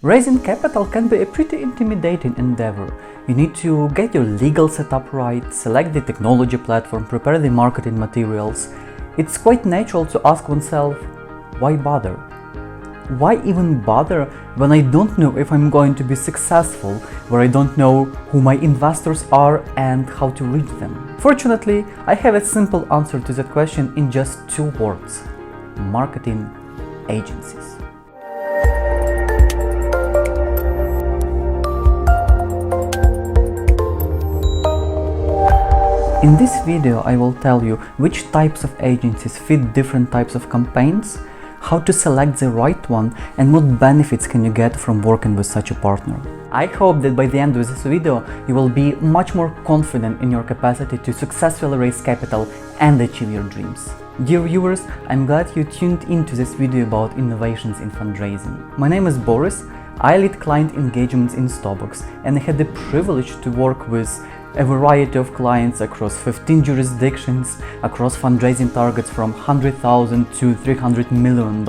Raising capital can be a pretty intimidating endeavor. You need to get your legal setup right, select the technology platform, prepare the marketing materials. It's quite natural to ask oneself, why bother? Why even bother when I don't know if I'm going to be successful, where I don't know who my investors are and how to reach them? Fortunately, I have a simple answer to that question in just 2 words: marketing agencies. In this video, I will tell you which types of agencies fit different types of campaigns, how to select the right one, and what benefits can you get from working with such a partner. I hope that by the end of this video, you will be much more confident in your capacity to successfully raise capital and achieve your dreams. Dear viewers, I'm glad you tuned into this video about innovations in fundraising. My name is Boris, I lead client engagements in Stobox, and I had the privilege to work with a variety of clients across 15 jurisdictions, across fundraising targets from $100,000 to $300 million.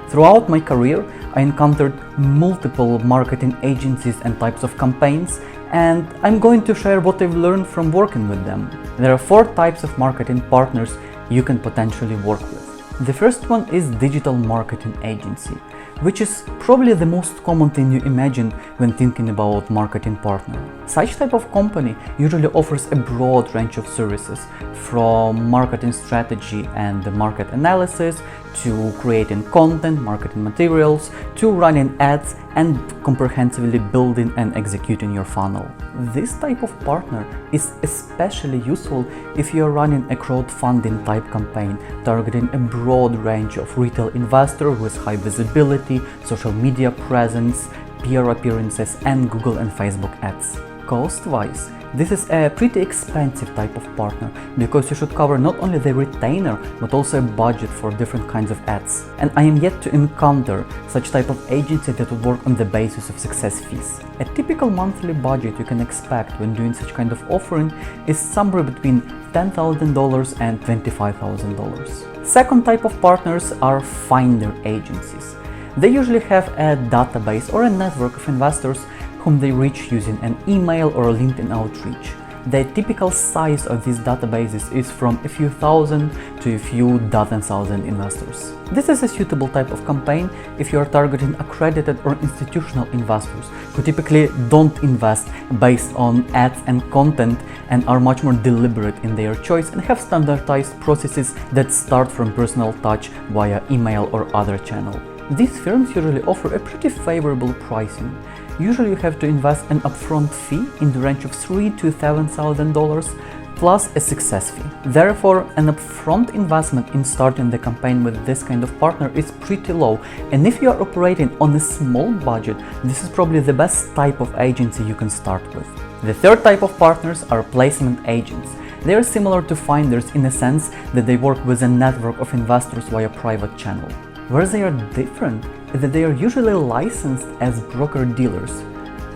Throughout my career, I encountered multiple marketing agencies and types of campaigns, and I'm going to share what I've learned from working with them. There are 4 types of marketing partners you can potentially work with. The first one is digital marketing agency, which is probably the most common thing you imagine when thinking about marketing partner. Such type of company usually offers a broad range of services, from marketing strategy and the market analysis, to creating content, marketing materials, to running ads and comprehensively building and executing your funnel. This type of partner is especially useful if you are running a crowdfunding type campaign targeting a broad range of retail investors with high visibility, social media presence, PR appearances, and Google and Facebook ads. Cost-wise, this is a pretty expensive type of partner because you should cover not only the retainer but also a budget for different kinds of ads. And I am yet to encounter such type of agency that would work on the basis of success fees. A typical monthly budget you can expect when doing such kind of offering is somewhere between $10,000 and $25,000. Second type of partners are finder agencies. They usually have a database or a network of investors whom they reach using an email or LinkedIn outreach. The typical size of these databases is from a few thousand to a few dozen thousand investors. This is a suitable type of campaign if you are targeting accredited or institutional investors who typically don't invest based on ads and content and are much more deliberate in their choice and have standardized processes that start from personal touch via email or other channel. These firms usually offer a pretty favorable pricing. Usually you have to invest an upfront fee in the range of $3,000 to $7,000 plus a success fee. Therefore, an upfront investment in starting the campaign with this kind of partner is pretty low, and if you are operating on a small budget, this is probably the best type of agency you can start with. The third type of partners are placement agents. They are similar to finders in a sense that they work with a network of investors via private channel. Where they are different is that they are usually licensed as broker-dealers,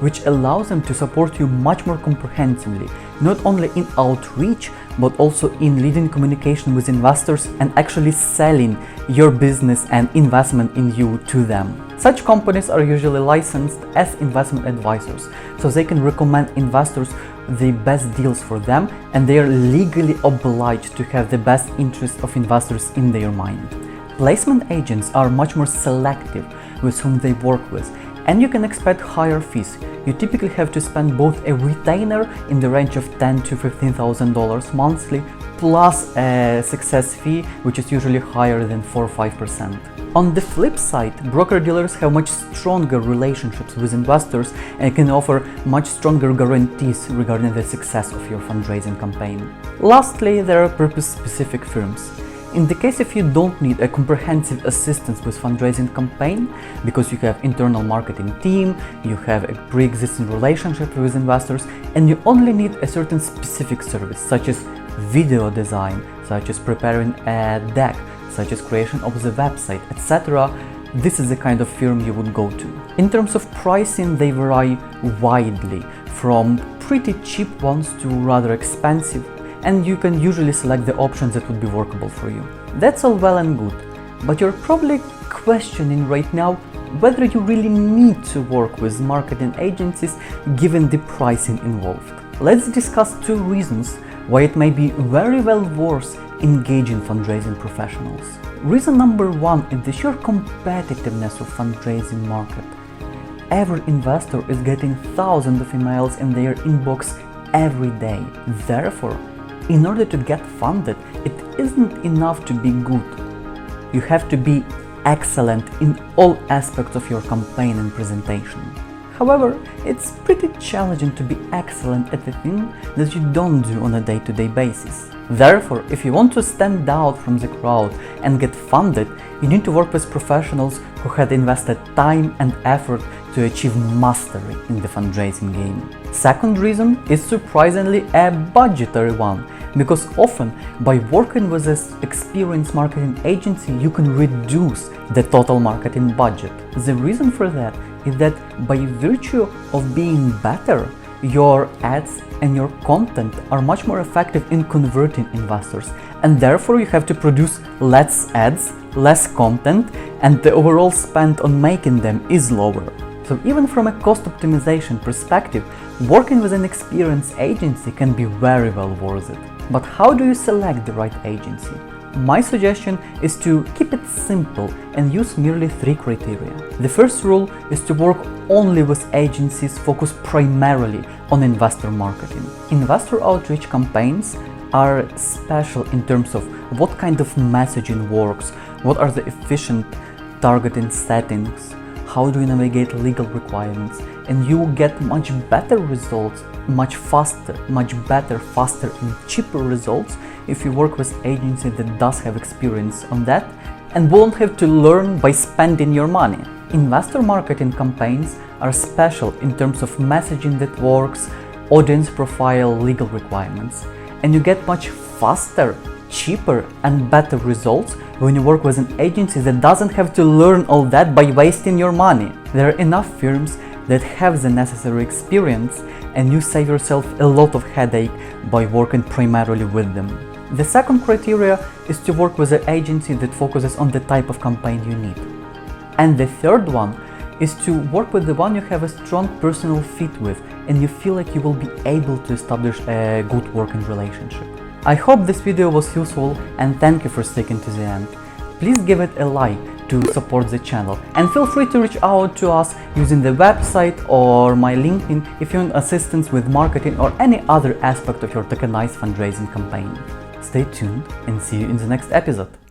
which allows them to support you much more comprehensively, not only in outreach, but also in leading communication with investors and actually selling your business and investment in you to them. Such companies are usually licensed as investment advisors, so they can recommend investors the best deals for them, and they are legally obliged to have the best interests of investors in their mind. Placement agents are much more selective with whom they work with, and you can expect higher fees. You typically have to spend both a retainer in the range of $10,000 to $15,000 monthly, plus a success fee, which is usually higher than 4 or 5%. On the flip side, broker-dealers have much stronger relationships with investors and can offer much stronger guarantees regarding the success of your fundraising campaign. Lastly, there are purpose-specific firms. In the case if you don't need a comprehensive assistance with fundraising campaign because you have internal marketing team, you have a pre-existing relationship with investors, and you only need a certain specific service such as video design, such as preparing a deck, such as creation of the website, etc., this is the kind of firm you would go to. In terms of pricing, they vary widely, from pretty cheap ones to rather expensive, and you can usually select the options that would be workable for you. That's all well and good, but you're probably questioning right now, whether you really need to work with marketing agencies given the pricing involved. Let's discuss 2 reasons why it may be very well worth engaging fundraising professionals. Reason number 1 is the sheer competitiveness of fundraising market. Every investor is getting thousands of emails in their inbox every day. Therefore, in order to get funded, it isn't enough to be good. You have to be excellent in all aspects of your campaign and presentation. However, it's pretty challenging to be excellent at the thing that you don't do on a day-to-day basis. Therefore, if you want to stand out from the crowd and get funded, you need to work with professionals who had invested time and effort to achieve mastery in the fundraising game. Second reason is surprisingly a budgetary one, because often by working with an experienced marketing agency, you can reduce the total marketing budget. The reason for that is that by virtue of being better, your ads and your content are much more effective in converting investors, and therefore you have to produce less ads, less content, and the overall spend on making them is lower. So even from a cost optimization perspective, working with an experienced agency can be very well worth it. But how do you select the right agency? My suggestion is to keep it simple and use merely 3 criteria. The first rule is to work only with agencies focused primarily on investor marketing. Investor outreach campaigns are special in terms of what kind of messaging works, what are the efficient targeting settings, how do you navigate legal requirements, and you will get much better results, much better, faster and cheaper results if you work with agency that does have experience on that and won't have to learn by spending your money. Investor marketing campaigns are special in terms of messaging that works, audience profile, legal requirements, and you get much faster, cheaper and better results when you work with an agency that doesn't have to learn all that by wasting your money. There are enough firms that have the necessary experience, and you save yourself a lot of headache by working primarily with them. The second criteria is to work with an agency that focuses on the type of campaign you need. And the third one is to work with the one you have a strong personal fit with and you feel like you will be able to establish a good working relationship. I hope this video was useful and thank you for sticking to the end. Please give it a like to support the channel and feel free to reach out to us using the website or my LinkedIn if you want assistance with marketing or any other aspect of your tokenized fundraising campaign. Stay tuned and see you in the next episode.